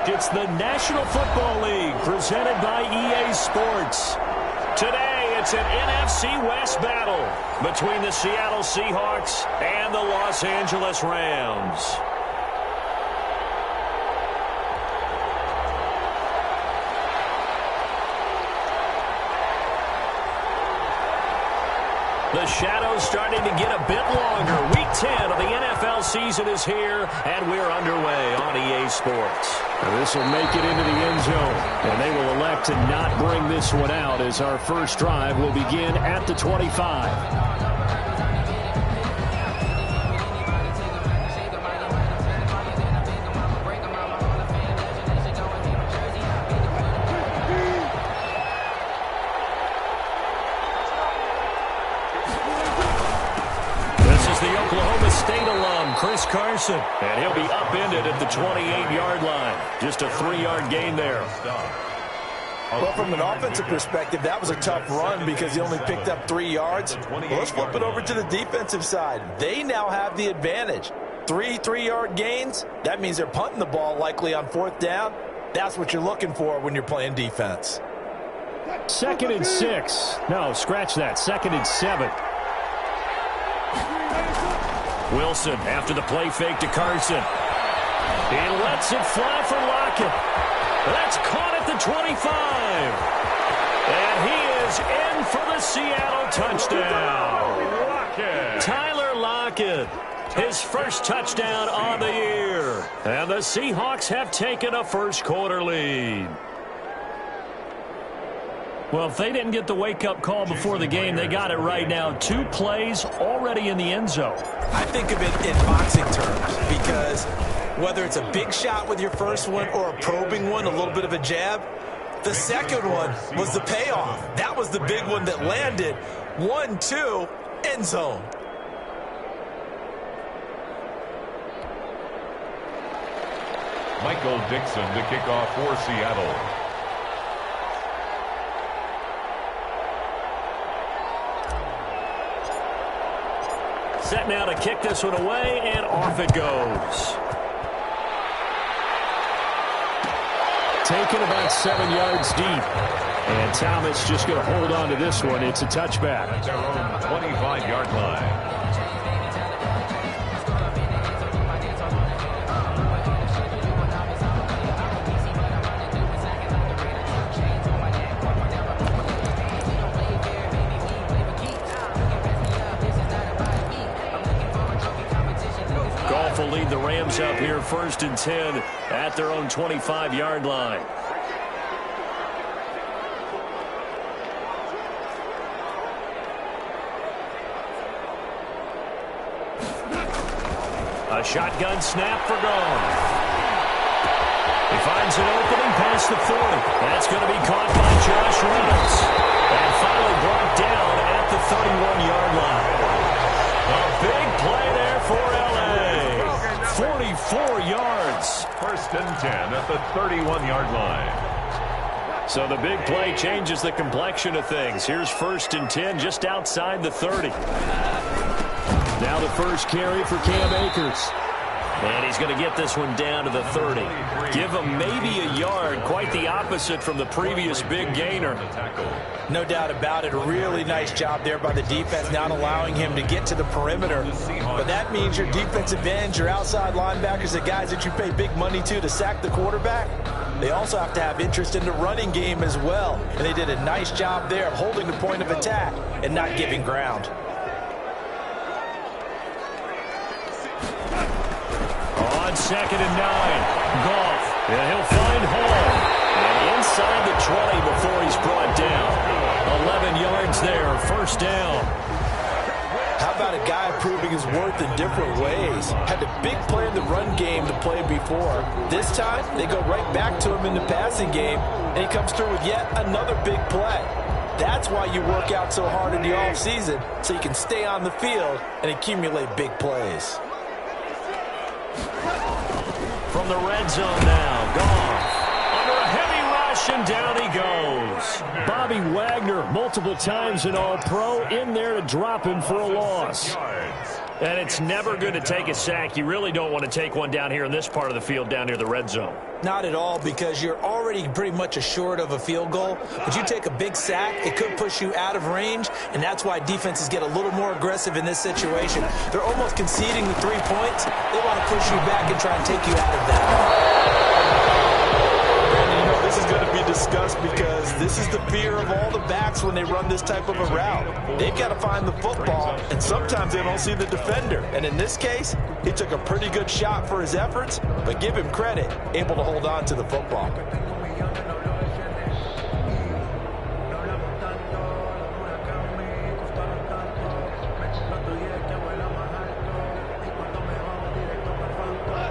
It's the National Football League presented by EA Sports. Today, it's an NFC West battle between the Seattle Seahawks and the Los Angeles Rams. The shadow's starting to get a bit longer. Week 10 of the NFL season is here, and we're underway on EA Sports. This will make it into the end zone, and they will elect to not bring this one out as our first drive will begin at the 25. Chris Carson, and he'll be upended at the 28-yard line. Just a 3-yard gain there. Well, from an offensive perspective, that was a tough run because he only picked up 3 yards. Well, let's flip it over to the defensive side. They now have the advantage. 3-3-yard gains, that means they're punting the ball likely on 4th down. That's what you're looking for when you're playing defense. 2nd and 6. No, scratch that. 2nd and 7. Wilson after the play fake to Carson. He lets it fly for Lockett. That's caught at the 25. And he is in for the Seattle touchdown. Lockett. Tyler Lockett. His first touchdown on the year. And the Seahawks have taken a first-quarter lead. Well, if they didn't get the wake-up call before the game, they got it right now. 2 plays already in the end zone. I think of it in boxing terms because whether it's a big shot with your first one or a probing one, a little bit of a jab, the second one was the payoff. That was the big one that landed. 1-2, end zone. Michael Dixon to kick off for Seattle. Set now to kick this one away, and off it goes. Taken about 7 yards deep. And Thomas just going to hold on to this one. It's a touchback. At their own 25-yard line. Will lead the Rams up here 1st and 10 at their own 25-yard line. A shotgun snap for Gone. He finds an opening past the 40. That's going to be caught by Josh Reynolds. And finally brought down at the 31-yard line. A big play there for L.A. 44 yards. 1st and 10 at the 31-yard line. So the big play changes the complexion of things. Here's 1st and 10 just outside the 30. Now the first carry for Cam Akers. And he's going to get this one down to the 30. Give him maybe a yard. Quite the opposite from the previous big gainer. No doubt about it. A really nice job there by the defense, not allowing him to get to the perimeter. But that means your defensive ends, your outside linebackers, the guys that you pay big money to sack the quarterback, they also have to have interest in the running game as well. And they did a nice job there of holding the point of attack and not giving ground. On 2nd and 9, Goff, and he'll find Hall. And inside the 20 before he's brought down. 11 yards there, 1st down. How about a guy proving his worth in different ways? Had a big play in the run game to play before. This time, they go right back to him in the passing game, and he comes through with yet another big play. That's why you work out so hard in the offseason, so you can stay on the field and accumulate big plays. From the red zone now, Goff. Under a heavy rush, and down he goes. Bobby Wagner, multiple times an All-Pro, in there to drop him for a loss. And it's never good to take a sack. You really don't want to take one down here in this part of the field, down near the red zone. Not at all, because you're already pretty much assured of a field goal. But you take a big sack, it could push you out of range, and that's why defenses get a little more aggressive in this situation. They're almost conceding the 3 points. They want to push you back and try and take you out of that. This is going to be discussed because this is the fear of all the backs when they run this type of a route. They've got to find the football, and sometimes they don't see the defender. And in this case, he took a pretty good shot for his efforts, but give him credit, able to hold on to the football.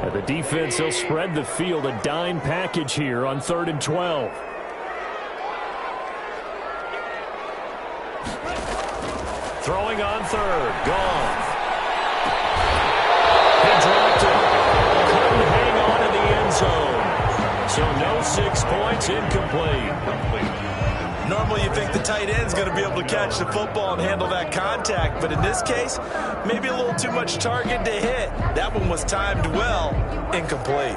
The defense, they'll spread the field, a dime package here on 3rd and 12. Throwing on 3rd, gone. He dropped it. Couldn't hang on in the end zone. So no 6 points, incomplete. Normally you think the tight end's going to be able to catch the football and handle that contact, but in this case, maybe a little too much target to hit. That one was timed well, incomplete.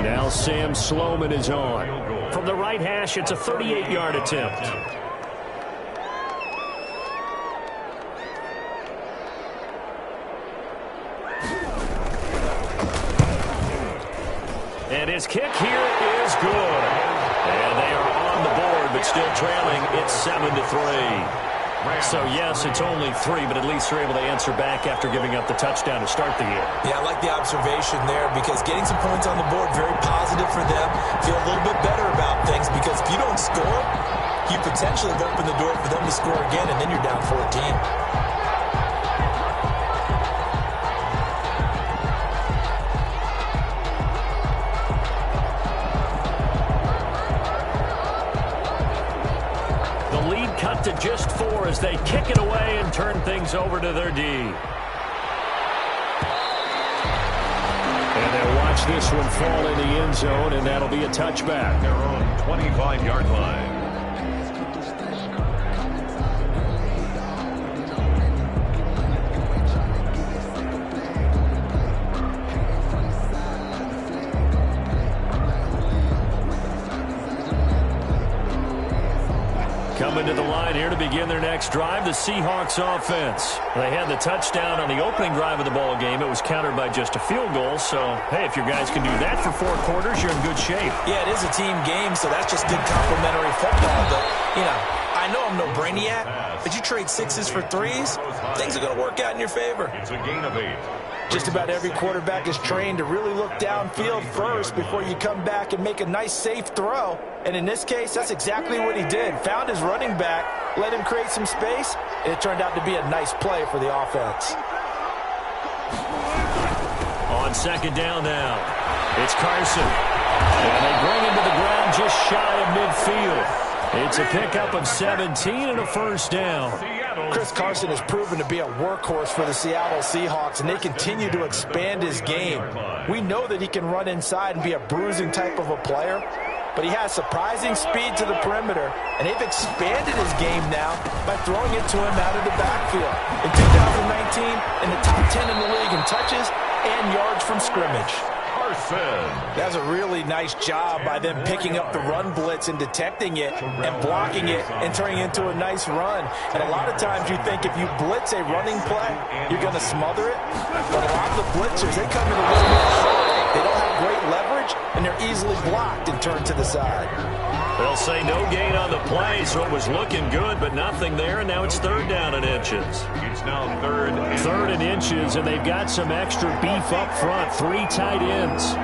Now Sam Sloman is on. From the right hash, it's a 38-yard attempt. And his kick here is good. And they are on the board, but still trailing. It's 7-3. So, yes, it's only 3, but at least they're able to answer back after giving up the touchdown to start the year. Yeah, I like the observation there because getting some points on the board, very positive for them. Feel a little bit better about things because if you don't score, you potentially have opened the door for them to score again, and then you're down 14. Cut to just 4 as they kick it away and turn things over to their D. And they'll watch this one fall in the end zone, and that'll be a touchback. Their own 25-yard line. Coming to the line here to begin their next drive, the Seahawks offense. They had the touchdown on the opening drive of the ball game. It was countered by just a field goal. So, hey, if your guys can do that for 4 quarters, you're in good shape. Yeah, it is a team game, so that's just good complimentary football. But, you know, I know I'm no brainiac, but you trade 6s for 3s, things are going to work out in your favor. It's a gain of 8. Just about every quarterback is trained to really look downfield first before you come back and make a nice, safe throw. And in this case, that's exactly what he did. Found his running back, let him create some space, and it turned out to be a nice play for the offense. On 2nd down now, it's Carson. And they bring him to the ground just shy of midfield. It's a pickup of 17 and a 1st down. Chris Carson has proven to be a workhorse for the Seattle Seahawks, and they continue to expand his game. We know that he can run inside and be a bruising type of a player, but he has surprising speed to the perimeter, and they've expanded his game now by throwing it to him out of the backfield. In 2019, in the top 10 in the league in touches and yards from scrimmage. That's a really nice job by them picking up the run blitz and detecting it and blocking it and turning it into a nice run. And a lot of times you think if you blitz a running play, you're going to smother it. But a lot of the blitzers, they come in a little bit high. They don't have great leverage, and they're easily blocked and turned to the side. They'll say no gain on the play, so it was looking good, but nothing there, and now it's 3rd down and inches. It's now 3rd. 3rd and inches, and they've got some extra beef up front. 3 tight ends.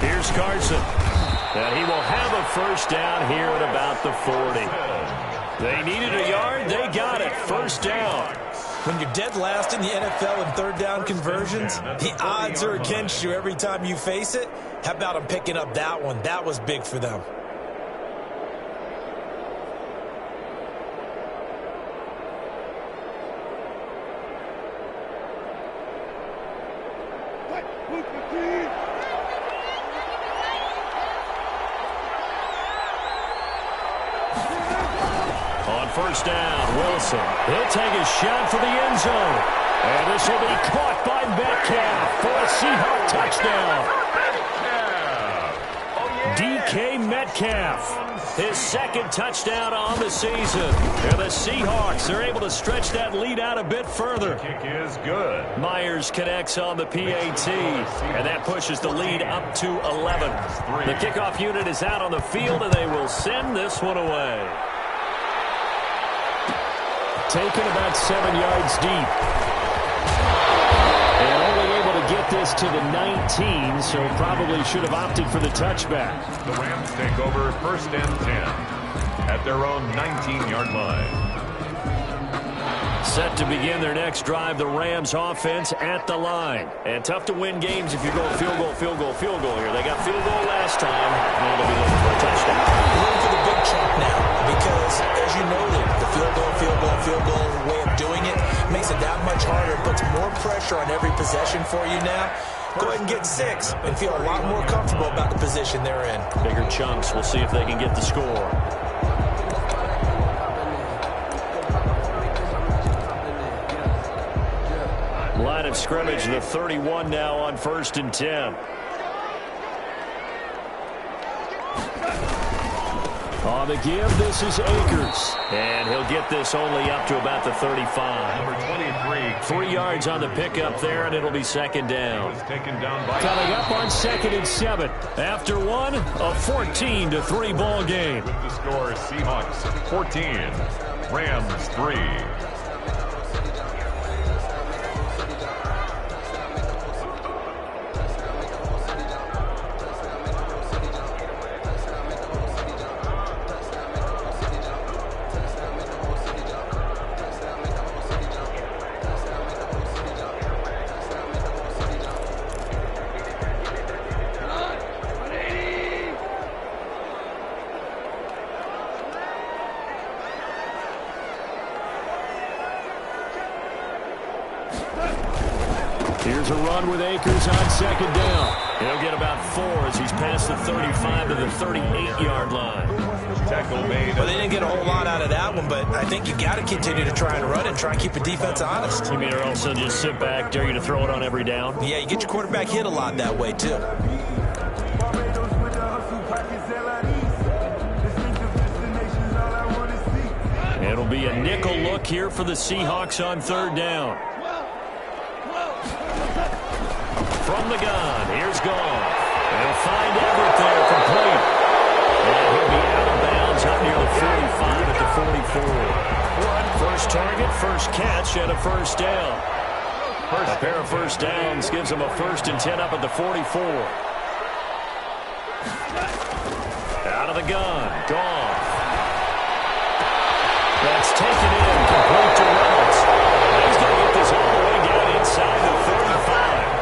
Here's Carson. And he will have a 1st down here at about the 40. They needed a yard. They got it. 1st down. When you're dead last in the NFL in 3rd down conversions, the odds are against you every time you face it. How about them picking up that one? That was big for them. first down. Wilson, he'll take a shot for the end zone. And this will be caught by Metcalf for a Seahawks touchdown. DK Metcalf, his second touchdown on the season. And the Seahawks are able to stretch that lead out a bit further. The kick is good. Myers connects on the PAT, and that pushes the lead up to 11. The kickoff unit is out on the field, and they will send this one away. Taken about 7 yards deep. And only able to get this to the 19, so probably should have opted for the touchback. The Rams take over 1st and 10 at their own 19-yard line. Set to begin their next drive, the Rams offense at the line. And tough to win games if you're going field goal, field goal, field goal here. They got field goal last time. Now they'll be looking for a touchdown. Looking for the big chunk now because, as you noted, the field goal way of doing it makes it that much harder. It puts more pressure on every possession for you now. Go ahead and get 6 and feel a lot more comfortable about the position they're in. Bigger chunks. We'll see if they can get the score. Line of scrimmage, the 31 now on 1st and 10. On the give, this is Akers. And he'll get this only up to about the 35. Number 23. 3 yards on the pickup there, and it'll be 2nd down. Was taken down by Coming up on 2nd and 7. After one, a 14-3 ball game. with the score Seahawks 14, Rams 3. Here's a run with Akers on 2nd down. He'll get about 4 as he's past the 35 to the 38-yard line. Tackle made. Well, they didn't get a whole lot out of that one, but I think you got to continue to try and run and try and keep the defense honest. You mean or also just sit back, dare you to throw it on every down? Yeah, you get your quarterback hit a lot that way, too. It'll be a nickel look here for the Seahawks on 3rd down. From the gun, here's Goff. They'll find Everett there complete. And he'll be out of bounds up near the 45 at the 44. First target, first catch, and a 1st down. A pair of 1st downs gives them a 1st and 10 up at the 44. Out of the gun, Goff. That's taken in, complete to Reynolds. He's going to get this all the way down inside the 35.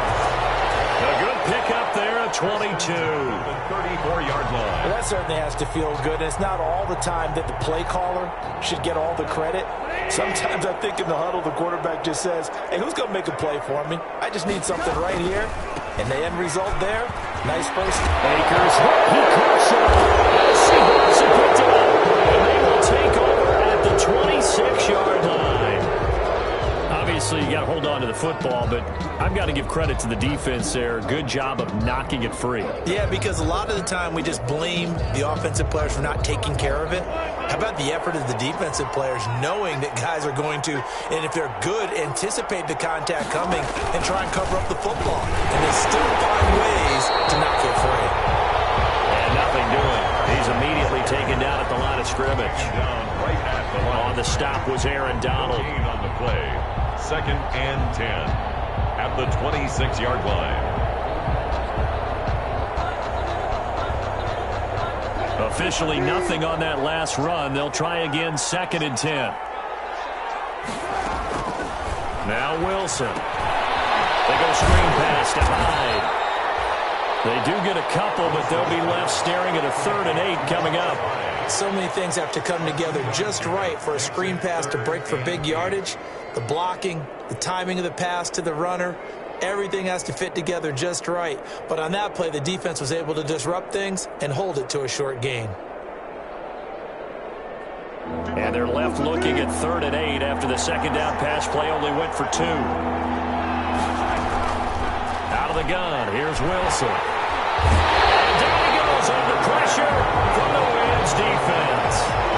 A good pickup there at 22. The 34-yard line. Well, that certainly has to feel good. It's not all the time that the play caller should get all the credit. Sometimes I think in the huddle, the quarterback just says, hey, who's going to make a play for me? I just need something right here. And the end result there, nice first. Akers, he caught it. The Seahawks have picked it up. And they will take over at the 26-yard line. Obviously, you got to hold on to the football, but I've got to give credit to the defense there. Good job of knocking it free. Yeah, because a lot of the time we just blame the offensive players for not taking care of it. How about the effort of the defensive players knowing that guys are going to, and if they're good, anticipate the contact coming and try and cover up the football. And they still find ways to not get free. And nothing doing. He's immediately taken down at the line of scrimmage. Down right at the line. On the stop was Aaron Donald. On the play. 2nd and 10 at the 26-yard line. Officially nothing on that last run. They'll try again 2nd and 10. Now Wilson. They go screen pass to Hyde. They do get a couple, but they'll be left staring at a 3rd and 8 coming up. So many things have to come together just right for a screen pass to break for big yardage. The blocking, the timing of the pass to the runner, everything has to fit together just right. But on that play, the defense was able to disrupt things and hold it to a short gain. And they're left looking at 3rd and 8 after the second down pass play only went for 2. Out of the gun, here's Wilson. And down he goes under pressure from the Rams defense.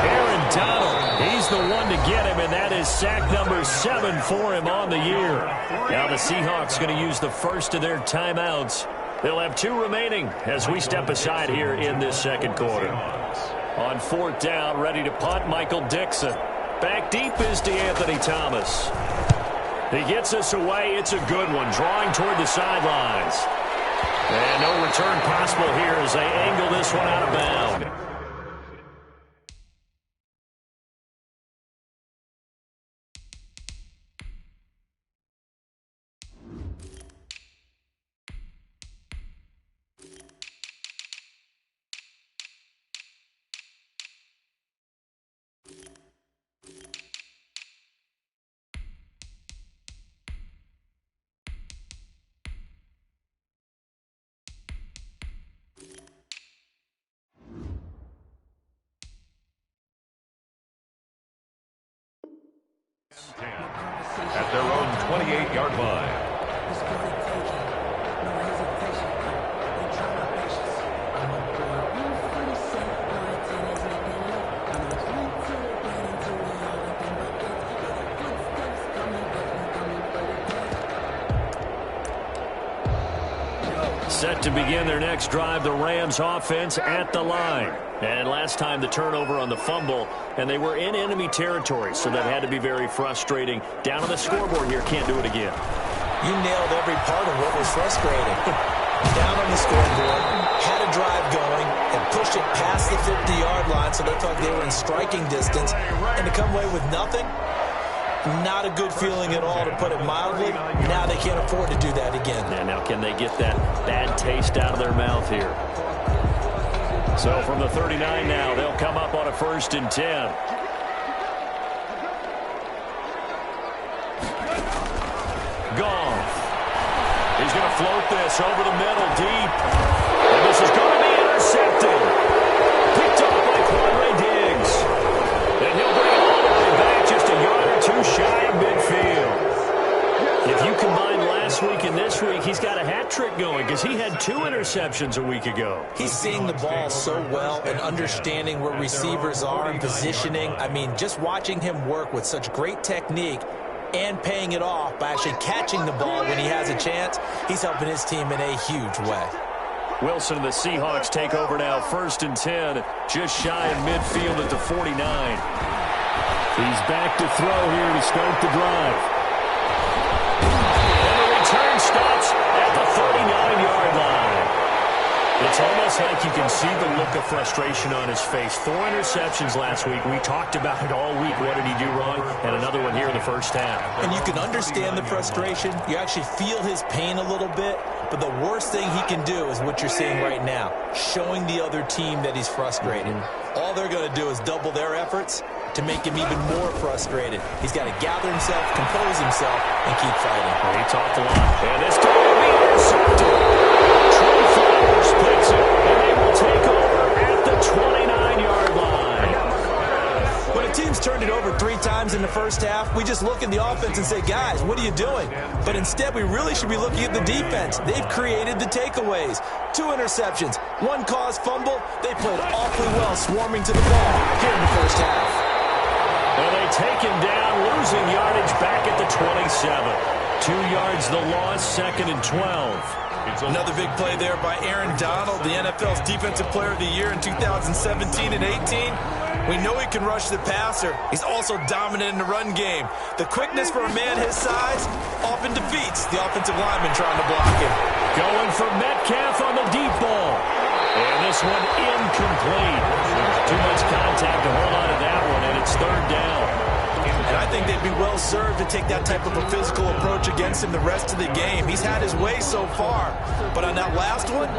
Aaron Donald, he's the one to get him, and that is sack number 7 for him on the year. Now the Seahawks going to use the first of their timeouts. They'll have 2 remaining as we step aside here in this second quarter. On 4th down, ready to punt, Michael Dixon. Back deep is DeAnthony Thomas. He gets us away. It's a good one, drawing toward the sidelines. And no return possible here as they angle this one out of bounds. At their own 28-yard line. Set to begin their next drive, the Rams offense at the line. And last time the turnover on the fumble, and they were in enemy territory, so that had to be very frustrating. Down on the scoreboard here, can't do it again. You nailed every part of what was frustrating. Down on the scoreboard, had a drive going, and pushed it past the 50-yard line, so they thought they were in striking distance, and to come away with nothing, not a good feeling at all, to put it mildly. Now they can't afford to do that again. And now can they get that bad taste out of their mouth here? So from the 39 now, they'll come up on a 1st and 10. Goff. He's going to float this over the middle deep. And this is going to be intercepted. Picked off by Quandre Diggs. And he'll bring it all the way back just a yard or 2 shy of midfield. If you combine last week and this week, he's got a hat trick going because he had 2 interceptions a week ago. He's seeing the ball so well and understanding where receivers are and positioning. I mean, just watching him work with such great technique and paying it off by actually catching the ball when he has a chance, he's helping his team in a huge way. Wilson and the Seahawks take over now, 1st and 10, just shy of midfield at the 49. He's back to throw here to start the drive. And the return stops at the 39-yard line. It's almost like you can see the look of frustration on his face. 4 interceptions last week. We talked about it all week. What did he do wrong? And another one here in the first half. And you can understand the frustration. You actually feel his pain a little bit. But the worst thing he can do is what you're seeing right now, showing the other team that he's frustrated. All they're going to do is double their efforts to make him even more frustrated. He's got to gather himself, compose himself, and keep fighting. Well, he talked a lot. And this time will be intercepted. Trey Flowers picks it, and they will take over at the 29-yard line. When a team's turned it over 3 times in the first half, we just look at the offense and say, guys, what are you doing? But instead, we really should be looking at the defense. They've created the takeaways. 2 interceptions, 1 caused fumble. They played awfully well swarming to the ball here in the first half. And they take him down, losing yardage back at the 27. 2 yards the loss, 2nd and 12. Another big play there by Aaron Donald, the NFL's Defensive Player of the Year in 2017 and 18. We know he can rush the passer. He's also dominant in the run game. The quickness for a man his size often defeats the offensive lineman trying to block him. Going for Metcalf on the deep ball. And this one incomplete. Too much contact to hold on to that one, and it's 3rd down. And I think they'd be well served to take that type of a physical approach against him the rest of the game. He's had his way so far, but on that last one,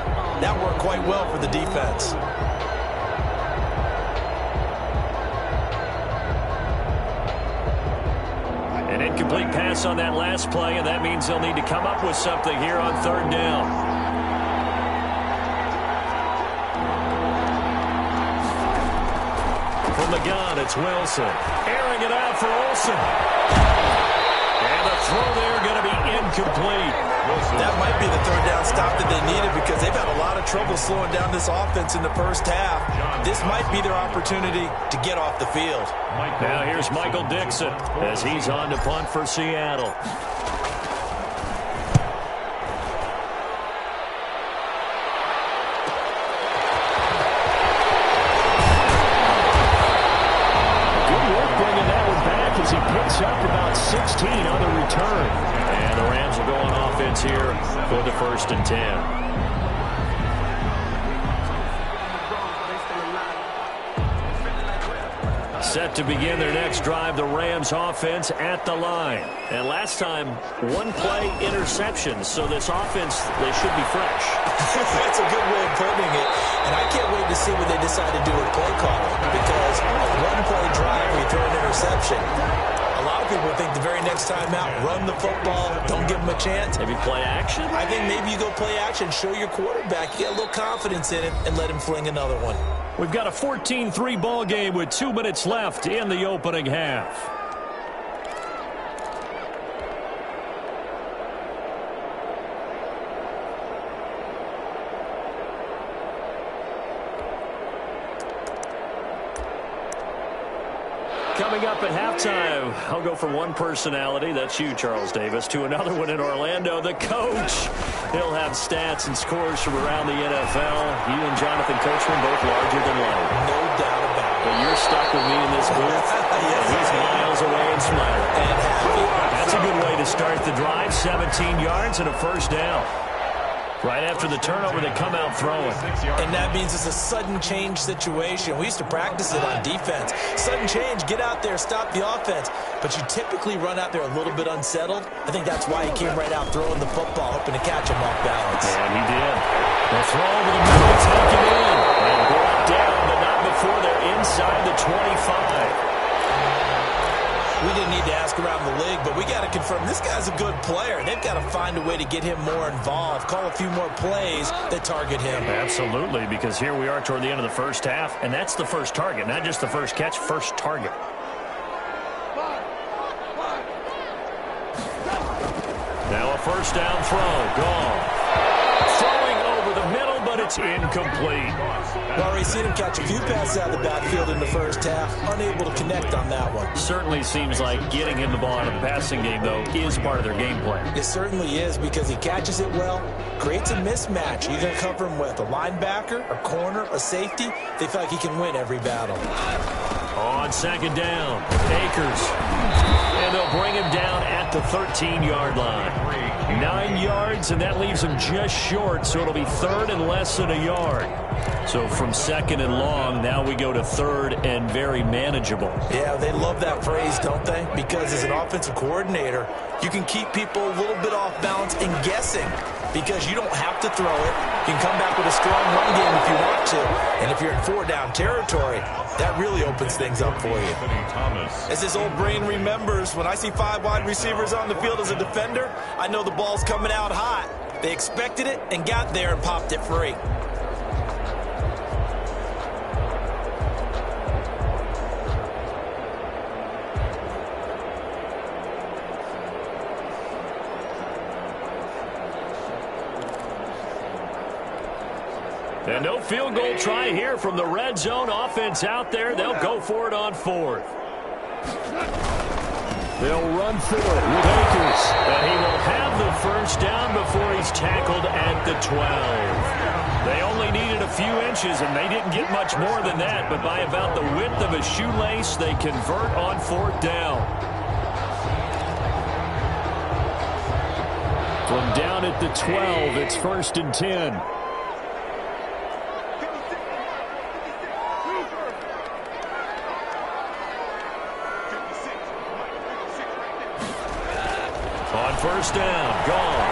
that worked quite well for the defense. An incomplete pass on that last play, and that means they'll need to come up with something here on 3rd down. From the gun, it's Wilson. Airing it out for Olsen. And the throw there going to be incomplete. That might be the third down stop that they needed because they've had a lot of trouble slowing down this offense in the first half. This might be their opportunity to get off the field. Now here's Michael Dixon as he's on to punt for Seattle. As he picks up about 16 on the return. And the Rams will go on offense here for the 1st and 10. Set to begin their next drive, the Rams offense at the line. And last time, one play interception, so this offense, they should be fresh. That's a good way of putting it. And I can't wait to see what they decide to do with play calling because a one-play drive, we throw an interception. A lot of people think the very next time out, run the football, don't give them a chance. Maybe play action? I think maybe you go play action, show your quarterback, get a little confidence in it, and let him fling another one. We've got a 14-3 ball game with 2 minutes left in the opening half. Coming up at halftime, I'll go from one personality, that's you, Charles Davis, to another one in Orlando, the coach. He'll have stats and scores from around the NFL. You and Jonathan Coachman both larger than life. No doubt about it. But you're stuck with me in this booth. Yes, he's miles away and smiling. And happy. That's a good way to start the drive. 17 yards and a first down. Right after the turnover, they come out throwing. And that means it's a sudden change situation. We used to practice it on defense. Sudden change, get out there, stop the offense. But you typically run out there a little bit unsettled. I think that's why he came right out throwing the football, hoping to catch him off balance. And he did. The throw over the middle, taken in. And brought down, but not before they're inside the 25. We didn't need to ask around the league, but we got to confirm this guy's a good player. They've got to find a way to get him more involved, call a few more plays that target him. Absolutely, because here we are toward the end of the first half, and that's the first target, not just the first catch, first target. Now a first down throw, gone. Throwing over the middle, but it's incomplete. Well, already seen him catch a few passes out of the backfield in the first half. Unable to connect on that one. Certainly seems like getting him the ball out of the passing game, though, is part of their game plan. It certainly is because he catches it well, creates a mismatch. You're going to cover him with a linebacker, a corner, a safety. They feel like he can win every battle. On second down, Akers. And they'll bring him down at the 13-yard line. 9 yards, and that leaves him just short, so it'll be third and less than a yard. So from second and long, now we go to third and very manageable. Yeah, they love that phrase, don't they? Because as an offensive coordinator, you can keep people a little bit off balance and guessing because you don't have to throw it. You can come back with a strong run game if you want to. And if you're in four-down territory, that really opens things up for you. As his old brain remembers, when I see 5 wide receivers on the field as a defender, I know the ball's coming out hot. They expected it and got there and popped it free. And no field goal try here from the red zone offense out there. They'll go for it on fourth. They'll run for it with Akers. And he will have the first down before he's tackled at the 12. They only needed a few inches, and they didn't get much more than that. But by about the width of a shoelace, they convert on fourth down. From down at the 12, it's 1st and 10. On first down, gone.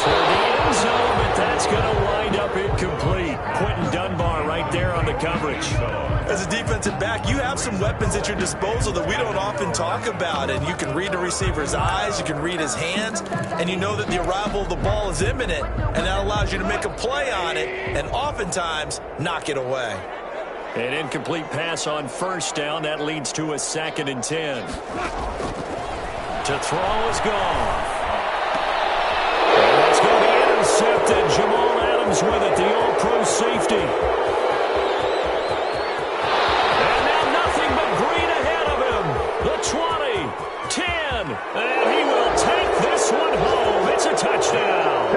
Toward the end zone, but that's going to wind up incomplete. Quentin Dunbar right there on the coverage. As a a defensive back, you have some weapons at your disposal that we don't often talk about. And you can read the receiver's eyes, you can read his hands, and you know that the arrival of the ball is imminent, and that allows you to make a play on it and oftentimes knock it away. An incomplete pass on first down. That leads to a 2nd and 10. To throw is gone. And that's going to be intercepted. Jamal Adams with it, the all-pro safety. And now nothing but green ahead of him. The 20, 10, and he will take this one home. It's a touchdown.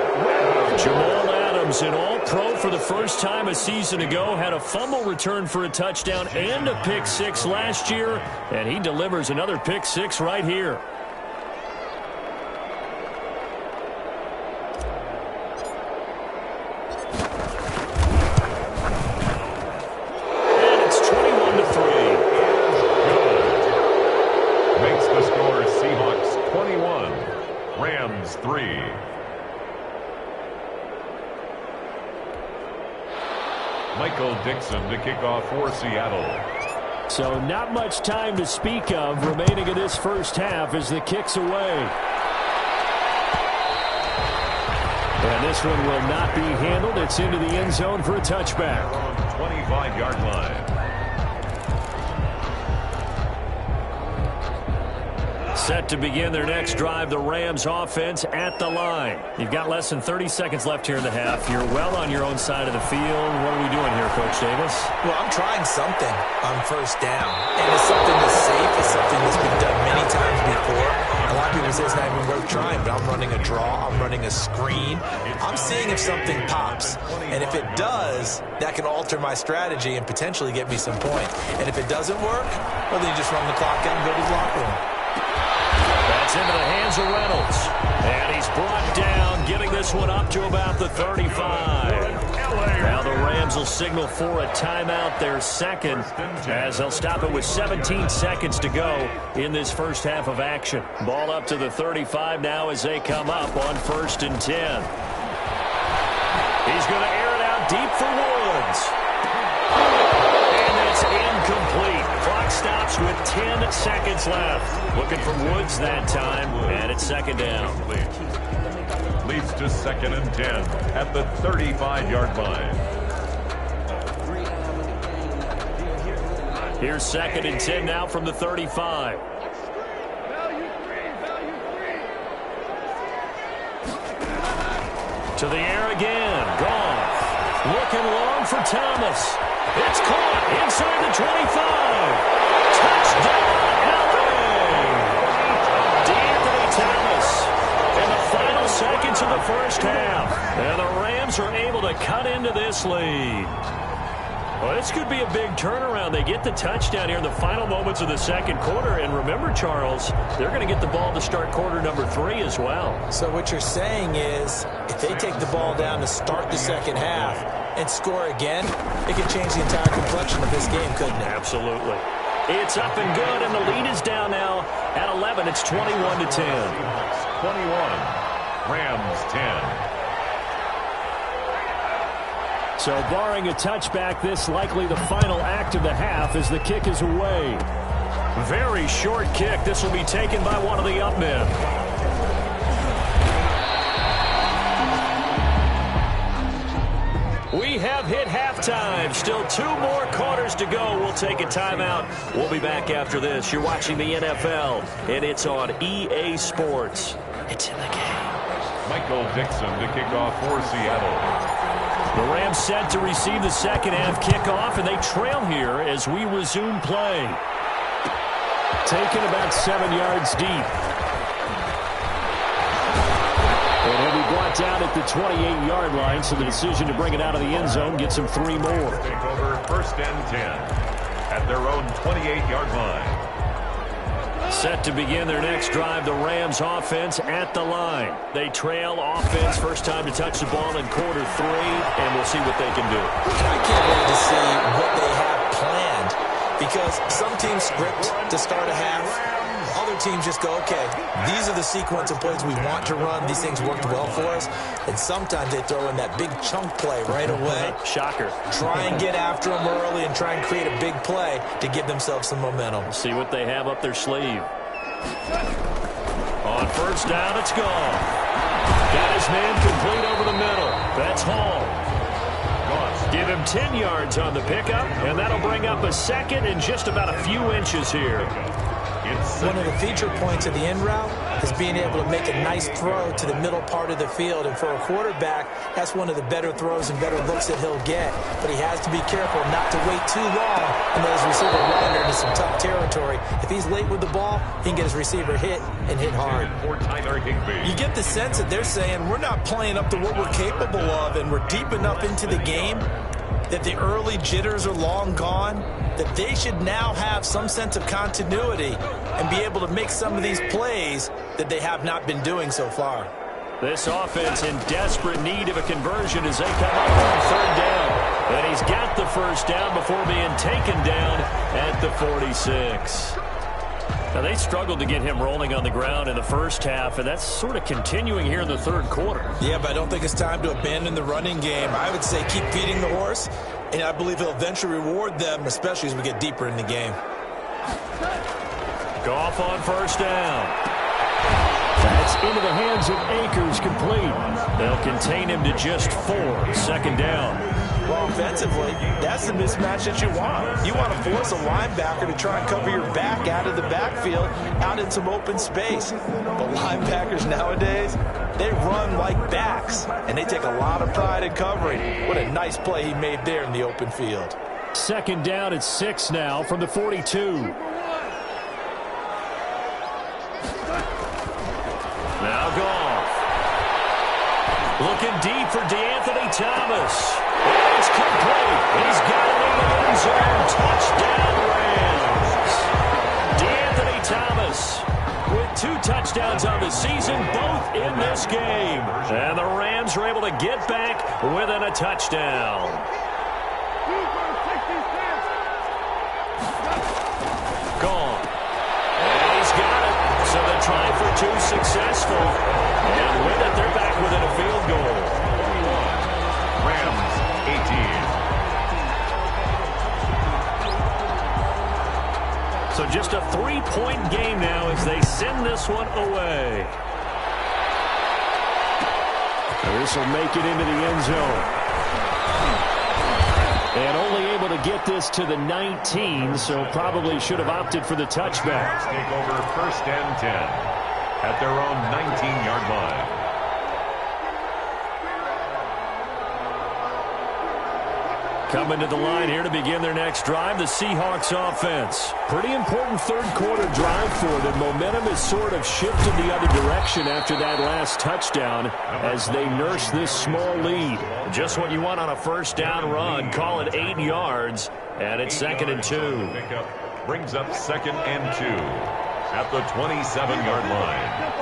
Jamal Adams, an all-pro for the first time a season ago, had a fumble return for a touchdown and a pick six last year, and he delivers another pick six right here. And it's 21-3. Makes the score Seahawks 21, Rams 3. Michael Dixon to kick off for Seattle. So not much time to speak of remaining in this first half as the kick's away. And this one will not be handled. It's into the end zone for a touchback. 25-yard line. Set to begin their next drive, the Rams offense at the line. You've got less than 30 seconds left here in the half. You're well on your own side of the field. What are we doing here, Coach Davis? Well, I'm trying something on first down. And it's something that's safe. It's something that's been done many times before. A lot of people say it's not even worth trying, but I'm running a draw. I'm running a screen. I'm seeing if something pops. And if it does, that can alter my strategy and potentially get me some points. And if it doesn't work, well, then you just run the clock out and go to the locker room. That's into the hands of Reynolds. And he's brought down, getting this one up to about the 35. Now the Rams will signal for a timeout, their second, as they'll stop it with 17 seconds to go in this first half of action. Ball up to the 35 now as they come up on 1st and 10. He's going to air it out deep for Woods. And it's incomplete. Clock stops with 10 seconds left. Looking for Woods that time, and it's 2nd down. Leads to 2nd and 10 at the 35-yard line. Here's 2nd and 10 now from the 35. To the air again. Gone. Looking long for Thomas. It's caught inside the 25. Touchdown, LA! D'Anthony Thomas in the final seconds of the first half. And the Rams are able to cut into this lead. Well, this could be a big turnaround. They get the touchdown here in the final moments of the second quarter. And remember, Charles, they're going to get the ball to start quarter number 3 as well. So what you're saying is if they take the ball down to start the second half and score again, it could change the entire complexion of this game, couldn't it? Absolutely. It's up and good, and the lead is down now at 11. It's 21-10. 21, Rams 10. So barring a touchback, this likely the final act of the half as the kick is away. Very short kick. This will be taken by one of the up men. We have hit halftime. Still 2 more quarters to go. We'll take a timeout. We'll be back after this. You're watching the NFL, and it's on EA Sports. It's in the game. Michael Dixon to kick off for Seattle. The Rams set to receive the second half kickoff, and they trail here as we resume play. Taken about 7 yards deep. And he'll be brought down at the 28-yard line, so the decision to bring it out of the end zone gets him 3 more. Take over 1st and 10 at their own 28-yard line. Set to begin their next drive, the Rams offense at the line. They trail offense, first time to touch the ball in quarter 3, and we'll see what they can do. I can't wait to see what they have planned, because some teams script to start a half. Other teams just go, okay, these are the sequence of plays we want to run. These things worked well for us. And sometimes they throw in that big chunk play right away. Shocker. Try and get after them early and try and create a big play to give themselves some momentum. See what they have up their sleeve. On first down, it's gone. Got his man complete over the middle. That's Hall. Give him 10 yards on the pickup, and that'll bring up a second in just about a few inches here. One of the feature points of the end route is being able to make a nice throw to the middle part of the field. And for a quarterback, that's one of the better throws and better looks that he'll get. But he has to be careful not to wait too long and let his receiver wander into some tough territory. If he's late with the ball, he can get his receiver hit and hit hard. You get the sense that they're saying we're not playing up to what we're capable of, and we're deep enough into the game that the early jitters are long gone, that they should now have some sense of continuity and be able to make some of these plays that they have not been doing so far. This offense in desperate need of a conversion as they come up on third down. And he's got the first down before being taken down at the 46. Now, they struggled to get him rolling on the ground in the first half, and that's sort of continuing here in the third quarter. Yeah, but I don't think it's time to abandon the running game. I would say keep feeding the horse, and I believe he'll eventually reward them, especially as we get deeper in the game. Goff on first down. That's into the hands of Akers, complete. They'll contain him to just 4. Second down. Well, offensively, that's the mismatch that you want. You want to force a linebacker to try and cover your back out of the backfield, out in some open space. But linebackers nowadays, they run like backs, and they take a lot of pride in covering. What a nice play he made there in the open field. Second down at 6 now from the 42. Now Goff. Looking deep for DeAnthony Thomas. It's complete. He's got it in the end zone. Touchdown, Rams. DeAnthony Thomas with 2 touchdowns on the season, both in this game. And the Rams are able to get back within a touchdown. Gone. And he's got it. So the try for 2 successful. And with it, they're back within a field goal. Rams 18. So just a 3-point game now as they send this one away. This will make it into the end zone. And only able to get this to the 19, so probably should have opted for the touchback. Take over first and 10 at their own 19-yard line. Coming to the line here to begin their next drive, the Seahawks offense. Pretty important third quarter drive for them. Momentum has sort of shifted the other direction after that last touchdown as they nurse this small lead. Just what you want on a first down run. Call it 8 yards, and it's 2nd and 2. Pickup brings up 2nd and 2 at the 27-yard line.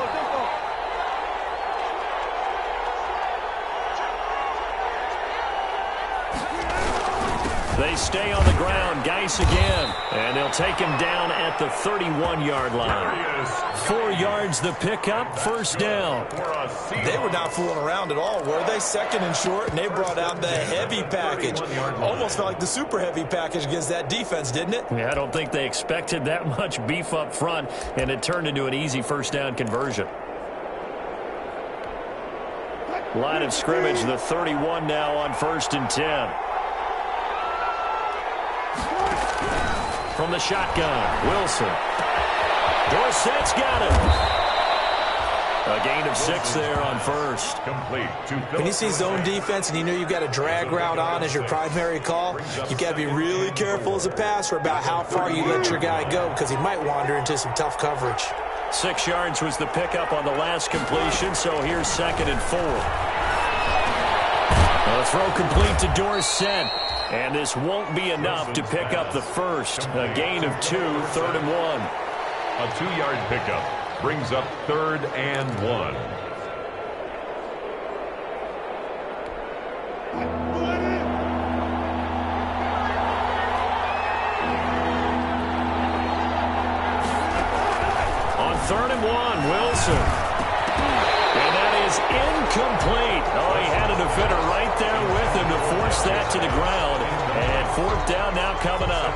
They stay on the ground. Geis again. And they'll take him down at the 31-yard line. 4 yards the pickup. First down. They were not fooling around at all, were they? 2nd and short, and they brought out the heavy package. Almost felt like the super heavy package against that defense, didn't it? Yeah, I don't think they expected that much beef up front, and it turned into an easy first down conversion. Line of scrimmage, the 31 now on 1st and 10. From the shotgun, Wilson. Dorsett's got it. A gain of 6 there on first. Complete. When you see zone defense and you know you've got a drag route on as your primary call, you've got to be really careful as a passer about how far you let your guy go because he might wander into some tough coverage. 6 yards was the pickup on the last completion, so here's 2nd and 4. A throw complete to Dorsett. And this won't be enough to pick up the first. A gain of 2, 3rd and 1. A 2-yard pickup brings up 3rd and 1. On Wilson. And that is incomplete. Oh, he had a defender right there with him to force that to the ground. And fourth down now coming up.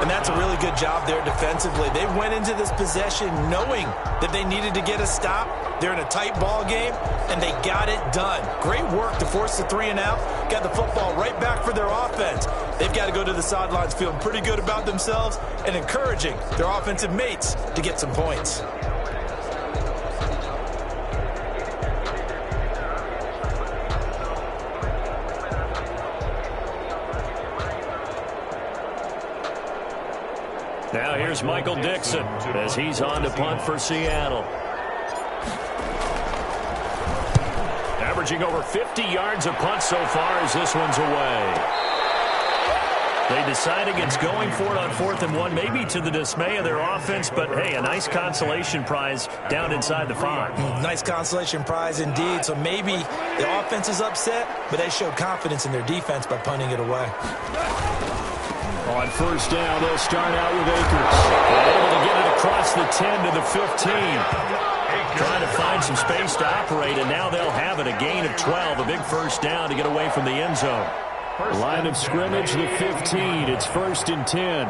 And that's a really good job there defensively. They went into this possession knowing that they needed to get a stop. They're in a tight ball game, and they got it done. Great work to force the 3 and out. Got the football right back for their offense. They've got to go to the sidelines feeling pretty good about themselves and encouraging their offensive mates to get some points. Now here's Michael Dixon as he's on to punt for Seattle. Averaging over 50 yards a punt so far as this one's away. They decide against going for it on 4th and 1, maybe to the dismay of their offense, but hey, a nice consolation prize down inside the 5. Nice consolation prize indeed. So maybe the offense is upset, but they showed confidence in their defense by punting it away. On first down, they'll start out with Akers. They're able to get it across the 10 to the 15. Trying to find some space to operate, and now they'll have it. A gain of 12, a big first down to get away from the end zone. Line of scrimmage, the 15. It's 1st and 10.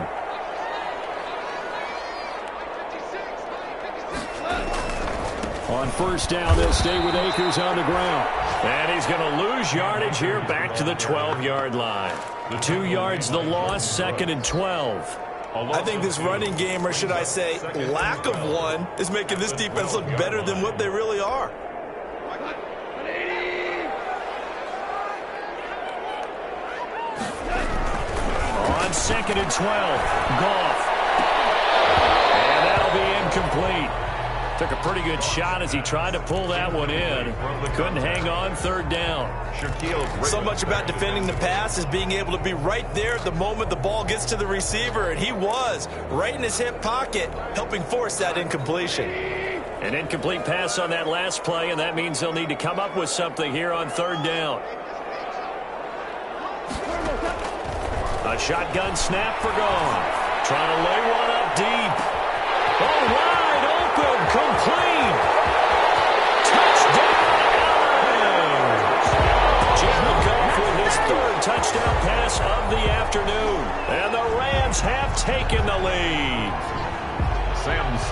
On first down, they'll stay with Akers on the ground. And he's going to lose yardage here back to the 12-yard line. 2 yards the loss, 2nd and 12. I think this running game, or should I say lack of one, is making this defense look better than what they really are. On 2nd and 12, Goff. And that'll be incomplete. Took a pretty good shot as he tried to pull that one in. Couldn't hang on, 3rd down. So much about defending the pass is being able to be right there at the moment the ball gets to the receiver, and he was right in his hip pocket, helping force that incompletion. An incomplete pass on that last play, and that means they'll need to come up with something here on 3rd down. A shotgun snap for Goff. Trying to lay one up deep. Oh, wide open, complete. Touchdown, Allen. Jared Goff with his 3rd touchdown pass of the afternoon. And the Rams have taken the lead.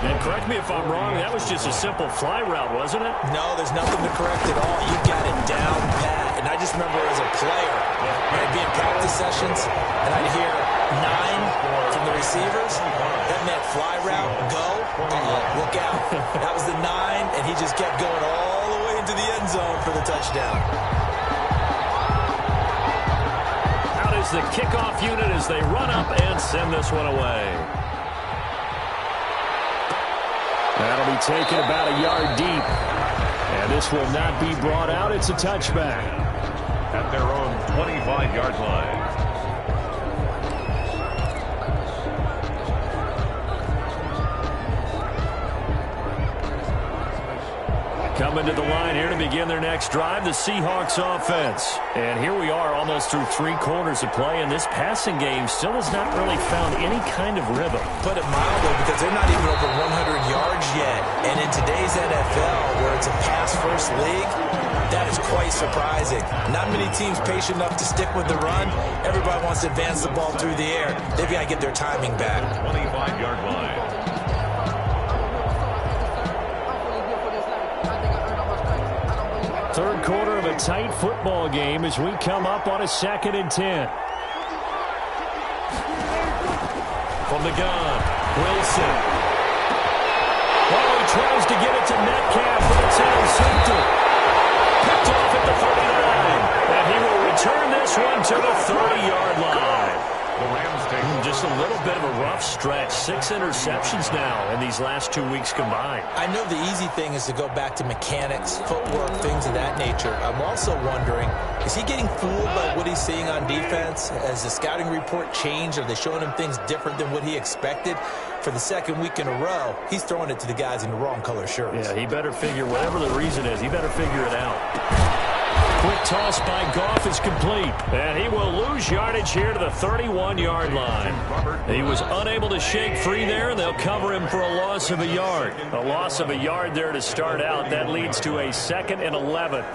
And correct me if I'm wrong, that was just a simple fly route, wasn't it? No, there's nothing to correct at all. You got it down pat. And I just remember as a player, I'd be in practice sessions, and I'd hear 9 from the receivers. That meant fly route, go, look out. That was the 9, and he just kept going all the way into the end zone for the touchdown. Out is the kickoff unit as they run up and send this one away. That'll be taken about a yard deep. And this will not be brought out. It's a touchback. At their own 25-yard line. Coming to the line here to begin their next drive, the Seahawks offense. And here we are almost through 3 quarters of play, and this passing game still has not really found any kind of rhythm. Put it mildly, because they're not even over 100 yards yet. And in today's NFL, where it's a pass-first league, that is quite surprising. Not many teams patient enough to stick with the run. Everybody wants to advance the ball through the air. They've got to get their timing back. 25-yard line. 3rd quarter of a tight football game as we come up on a 2nd and 10. From the gun, Wilson. Oh, he tries to get it to Metcalf, but it's intercepted. Picked off at the 39. And he will return this one to the 30-yard line. The Rams take just a little bit of a rough stretch. 6 interceptions now in these last 2 weeks combined. I know the easy thing is to go back to mechanics, footwork, things of that nature. I'm also wondering, is he getting fooled by what he's seeing on defense? Has the scouting report changed? Are they showing him things different than what he expected? For the 2nd week in a row, he's throwing it to the guys in the wrong color shirts. Yeah, he better figure, whatever the reason is, he better figure it out. quick toss by Goff is complete. And he will lose yardage here to the 31-yard line. He was unable to shake free there, and they'll cover him for a loss of a yard. A loss of a yard there to start out. That leads to a 2nd and 11.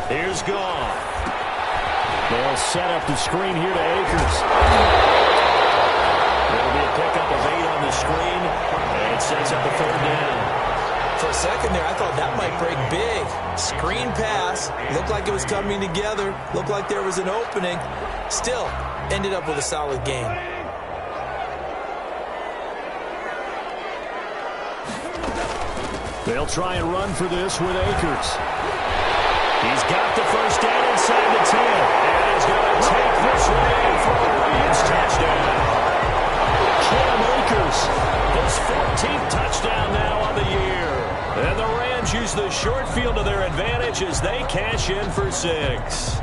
Here's Goff. They'll set up the screen here to Akers. There'll be a pickup of 8 on the screen, and it sets up a 3rd down. For a second there, I thought that might break big. Screen pass. Looked like it was coming together. Looked like there was an opening. Still, ended up with a solid game. They'll try and run for this with Akers. He's got the 1st down inside the 10. And he's going to take this one in for a Rams touchdown. Cam Akers, his 14th touchdown now on the year. And the Rams use the short field to their advantage as they cash in for 6.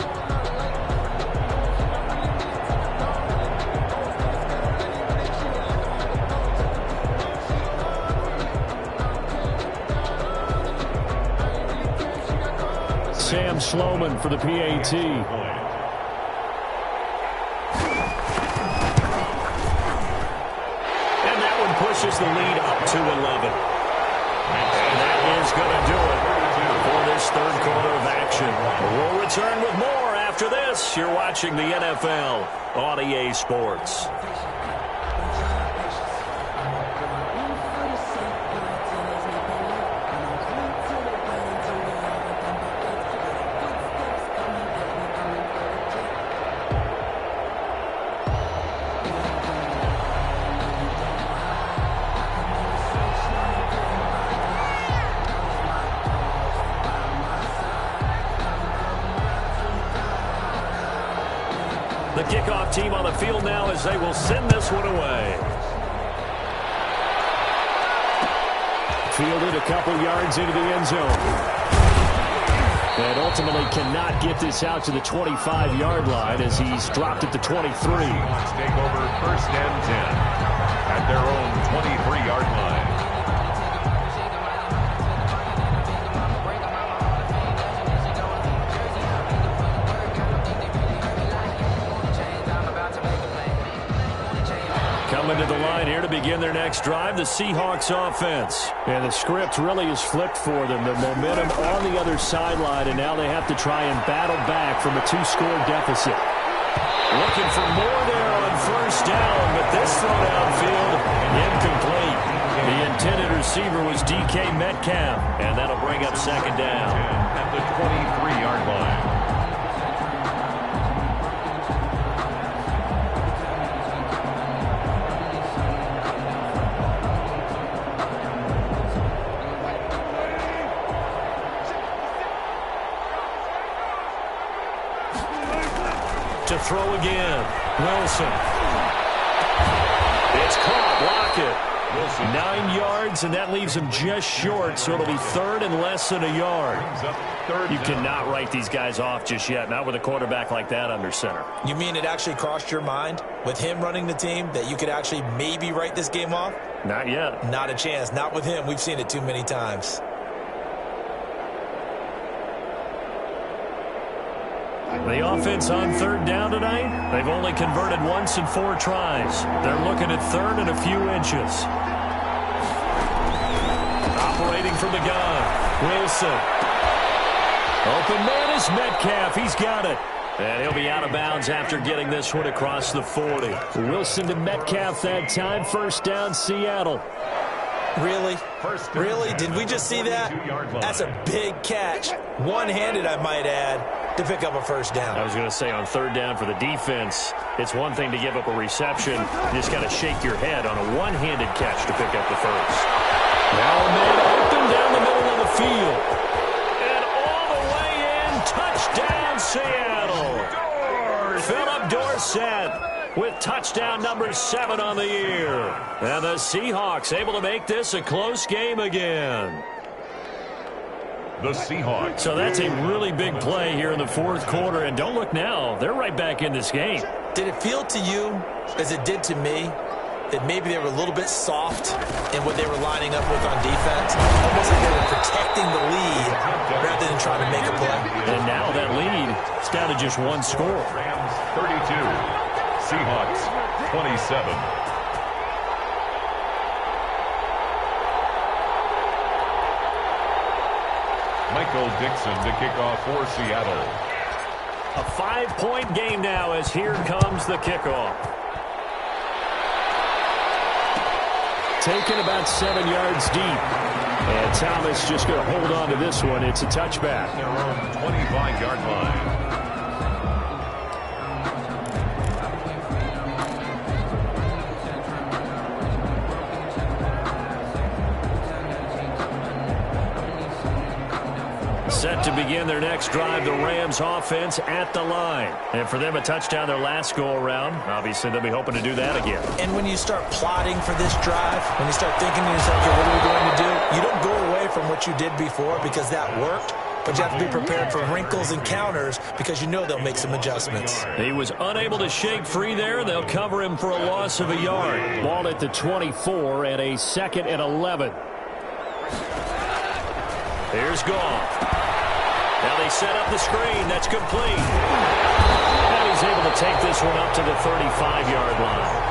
Sam Sloman for the PAT. And that one pushes the lead up to 11. And that is going to do it for this 3rd quarter of action. We'll return with more after this. You're watching the NFL on EA Sports. The kickoff team on the field now as they will send this one away. Fielded a couple yards into the end zone. And ultimately cannot get this out to the 25-yard line as he's dropped at the 23. Take over 1st and 10 at their own 23-yard line. Coming to the line here to begin their next drive, the Seahawks offense. And the script really is flipped for them. The momentum on the other sideline, and now they have to try and battle back from a 2-score deficit. Looking for more there on 1st down, but this throw downfield, incomplete. The intended receiver was DK Metcalf, and that'll bring up 2nd down. At the 23-yard line. To throw again. Wilson. It's caught. Lockett. 9 yards, and that leaves him just short, so it'll be 3rd and less than a yard. You cannot write these guys off just yet, not with a quarterback like that under center. You mean it actually crossed your mind with him running the team that you could actually maybe write this game off? Not yet. Not a chance. Not with him. We've seen it too many times. The offense on 3rd down tonight, they've only converted once in 4 tries. They're looking at 3rd and a few inches. Operating from the gun, Wilson. Open man is Metcalf. He's got it. And he'll be out of bounds after getting this one across the 40. Wilson to Metcalf that time. 1st down, Seattle. Really? Really? Did we just see that? That's a big catch. One-handed, I might add, to pick up a 1st down. I was going to say on 3rd down for the defense, it's one thing to give up a reception. You just got to shake your head on a one-handed catch to pick up the 1st. Now a man open down the middle of the field. And all the way in, touchdown Seattle. Philip Dorsett with touchdown number 7 on the year. And the Seahawks able to make this a close game again. The Seahawks. So that's a really big play here in the 4th quarter. And don't look now, they're right back in this game. Did it feel to you, as it did to me, that maybe they were a little bit soft in what they were lining up with on defense? Almost like they were protecting the lead rather than trying to make a play. And it's down to just one score. Rams 32, Seahawks 27. Michael Dixon to kick off for Seattle. A 5-point game now as here comes the kickoff. Taken about 7 yards deep. And Thomas just going to hold on to this one. It's a touchback. Their own 25-yard line. Set to begin their next drive, the Rams offense at the line. And for them, a touchdown their last go-around. Obviously, they'll be hoping to do that again. And when you start plotting for this drive, when you start thinking to yourself, okay, what are we going to do? You don't go away from what you did before because that worked. But you have to be prepared for wrinkles and counters because you know they'll make some adjustments. He was unable to shake free there. They'll cover him for a loss of a yard. Ball at the 24 and a 2nd and 11. Here's Goff. Now they set up the screen. That's complete. And he's able to take this one up to the 35-yard line.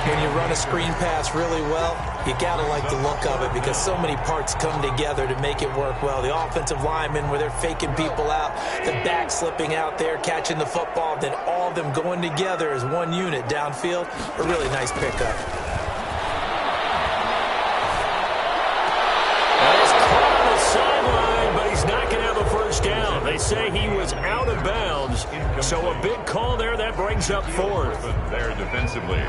When you run a screen pass really well, you got to like the look of it because so many parts come together to make it work well. The offensive linemen, where they're faking people out, the back slipping out there, catching the football, then all of them going together as one unit downfield. A really nice pickup. Down. They say he was out of bounds, so a big call there. That brings up 4th. There defensively.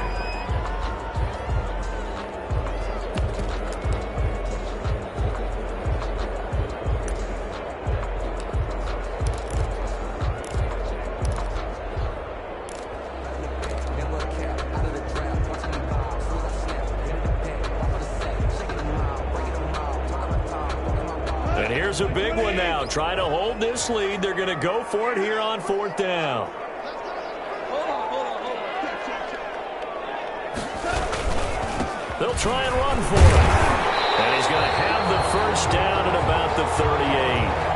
Here's a big one now. Try to hold this lead. They're going to go for it here on 4th down. They'll try and run for it. And he's going to have the first down at about the 38.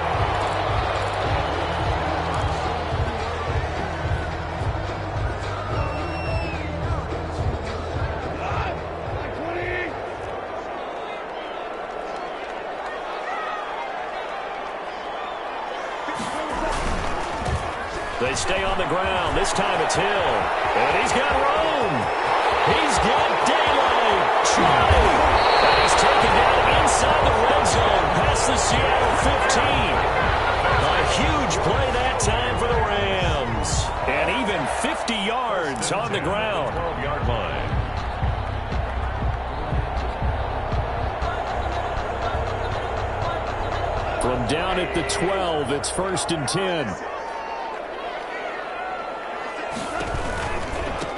They stay on the ground. This time it's Hill. And he's got room. He's got daylight. Trying. And he's taken down inside the red zone past the Seattle 15. A huge play that time for the Rams. And even 50 yards on the ground. 12-yard line. From down at the 12, it's 1st and 10.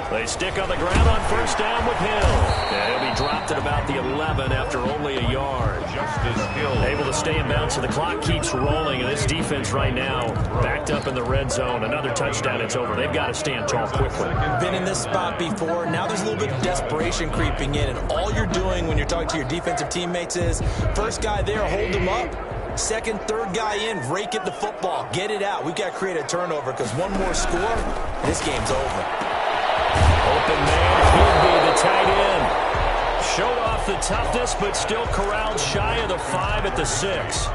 They stick on the ground on 1st down with Hill. And he'll be dropped at about the 11 after only a yard. Justice Hill. Able to stay in bounds, so the clock keeps rolling. And this defense right now backed up in the red zone. Another touchdown, it's over. They've got to stand tall quickly. Been in this spot before. Now there's a little bit of desperation creeping in. And all you're doing when you're talking to your defensive teammates is, first guy there, hold him up. Second, third guy in, rake at the football. Get it out. We've got to create a turnover because one more score, this game's over. Open man, he'll be the tight end. Showed off the toughness, but still corralled shy of the 5 at the 6.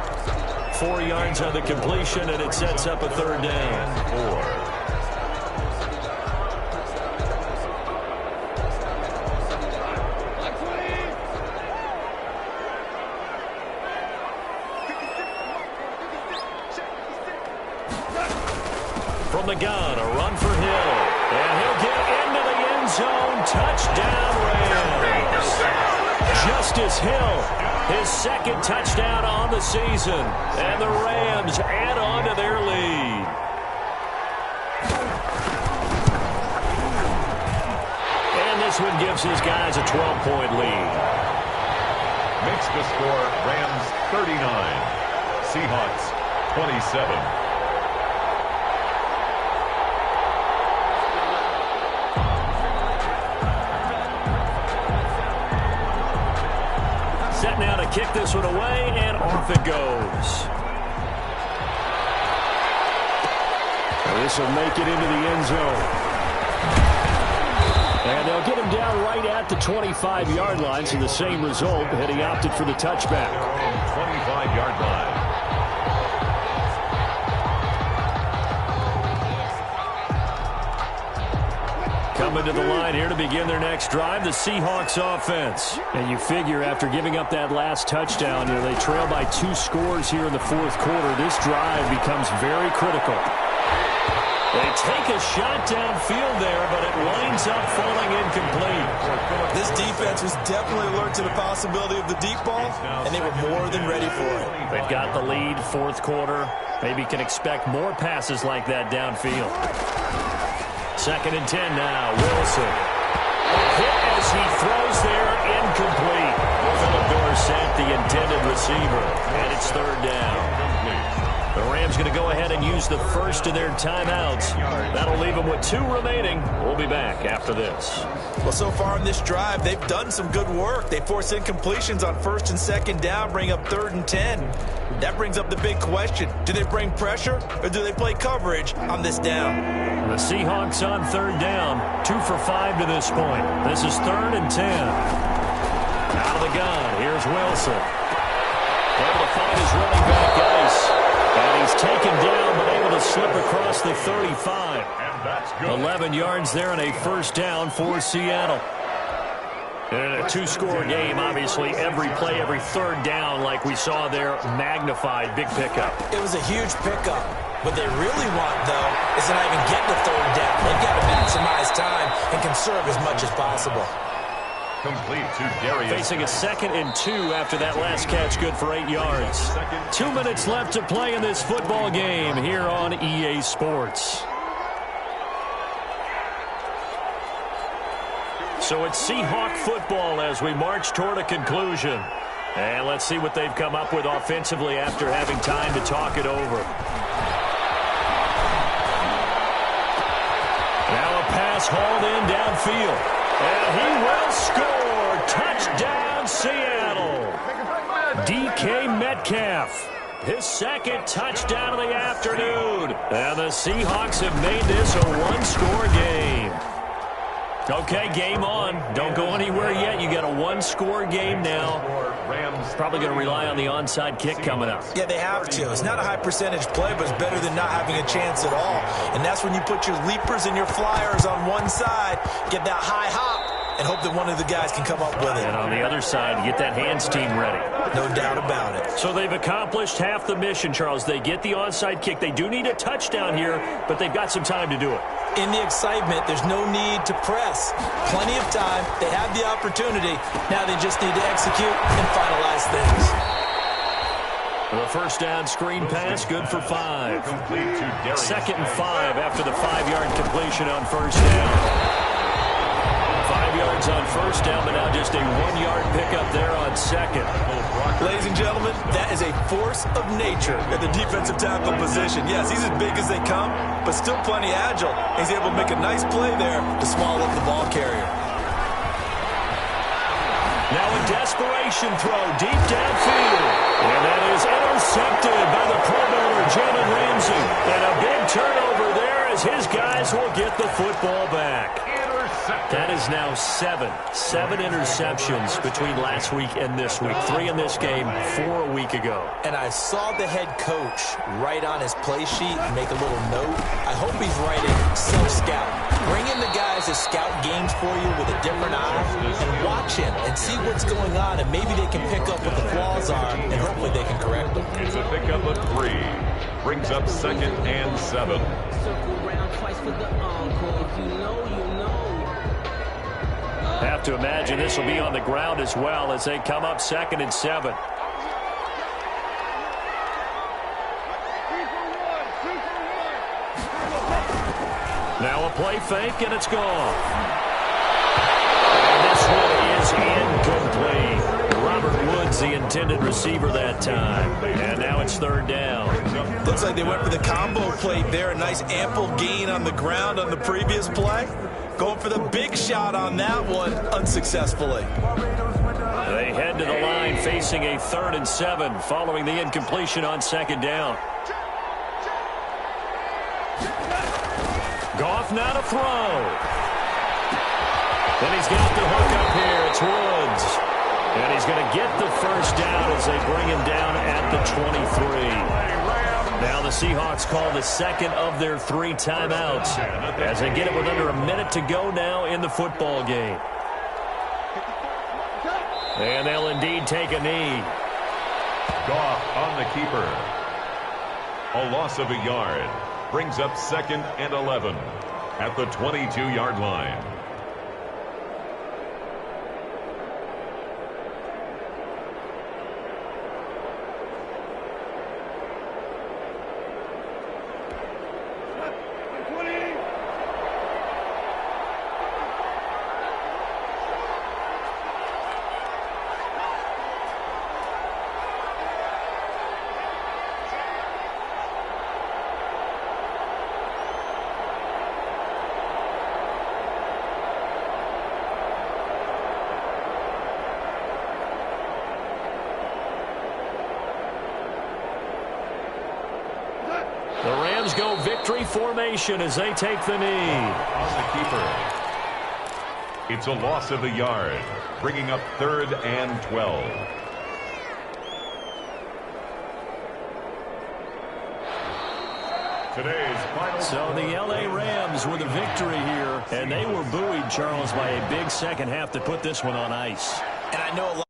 4 yards on the completion, and it sets up a 3rd down. 4. From the gun, a run for Hill. And he'll get into the end zone. Touchdown, Rams. Justice Hill, his 2nd touchdown on the season. And the Rams add on to their lead. And this one gives his guys a 12-point lead. Makes the score Rams 39, Seahawks 27. Set now to kick this one away, and off it goes. This will make it into the end zone. And they'll get him down right at the 25-yard line, so the same result, had he opted for the touchback. 25-yard line. Coming to the line here to begin their next drive, the Seahawks offense. And you figure after giving up that last touchdown, they trail by 2 scores here in the fourth quarter. This drive becomes very critical. They take a shot downfield there, but it winds up falling incomplete. This defense was definitely alert to the possibility of the deep ball, and they were more than ready for it. They've got the lead, fourth quarter. Maybe can expect more passes like that downfield. 2nd and 10 now. Wilson. Hit as he throws there, incomplete. Philip Dorsett, the intended receiver, and it's 3rd down. The Rams going to go ahead and use the first of their timeouts. That'll leave them with 2 remaining. We'll be back after this. Well, so far in this drive, they've done some good work. They force incompletions on 1st and 2nd down, bring up 3rd and 10. That brings up the big question. Do they bring pressure, or do they play coverage on this down? The Seahawks on 3rd down, 2 for 5 to this point. This is 3rd and 10. Out of the gun, here's Wilson. Able to find his running back, Geis. And he's taken down, but able to slip across the 35. 11 yards there and a 1st down for Seattle. And in a 2-score game, obviously, every play, every 3rd down, like we saw there, magnified. Big pickup. It was a huge pickup. What they really want, though, is to not even get the 3rd down. They've got to maximize time and conserve as much as possible. Complete to Darius. Facing a 2nd and 2 after that last catch, good for 8 yards. 2 minutes left to play in this football game here on EA Sports. So it's Seahawk football as we march toward a conclusion. And let's see what they've come up with offensively after having time to talk it over. Now a pass hauled in downfield. And he will score. Touchdown, Seattle. DK Metcalf. His 2nd touchdown of the afternoon. And the Seahawks have made this a 1-score game. Okay, game on. Don't go anywhere yet. You got a 1-score game now. Probably going to rely on the onside kick coming up. Yeah, they have to. It's not a high percentage play, but it's better than not having a chance at all. And that's when you put your leapers and your flyers on one side, get that high hop, and hope that one of the guys can come up with it. And on the other side, get that hands team ready. No doubt about it. So they've accomplished half the mission, Charles. They get the onside kick. They do need a touchdown here, but they've got some time to do it. In the excitement, there's no need to press. Plenty of time. They have the opportunity. Now they just need to execute and finalize things. The 1st down screen pass, good for 5. 2nd and 5 after the 5-yard completion on 1st down. 5 yards on 1st down, but now just a 1-yard pickup there on 2nd. Ladies and gentlemen, that is a force of nature at the defensive tackle position. Yes, he's as big as they come, but still plenty agile. He's able to make a nice play there to swallow up the ball carrier. Now a desperation throw deep downfield. And that is intercepted by the Pro Bowler, Jalen Ramsey. And a big turnover there as his guys will get the football back. That is now 7 interceptions between last week and this week. 3 in this game, 4 a week ago. And I saw the head coach write on his play sheet and make a little note. I hope he's writing self-scout. Bring in the guys that scout games for you with a different eye and watch him and see what's going on, and maybe they can pick up what the flaws are, and hopefully they can correct them. It's a pickup of 3. Brings up 2nd and 7. Have to imagine this will be on the ground as well as they come up 2nd and 7. Now a play fake, and it's gone. And this one is incomplete. Robert Woods, the intended receiver that time. And now it's 3rd down. Looks like they went for the combo plate there. A nice ample gain on the ground on the previous play. Going for the big shot on that one unsuccessfully. They head to the line facing a 3rd and 7 following the incompletion on 2nd down. Goff now to throw. And he's got the hook up here. It's Woods. And he's going to get the first down as they bring him down at the 23. Now the Seahawks call the second of their 3 timeouts as they get it with under a minute to go now in the football game. And they'll indeed take a knee. Goff on the keeper. A loss of a yard. Brings up 2nd and 11 at the 22-yard line. The Rams go victory formation as they take the knee. On the keeper. It's a loss of a yard, bringing up 3rd and 12. Today's final. So the L.A. Rams with a victory here, and they were buoyed, Charles, by a big second half to put this one on ice. And I know a lot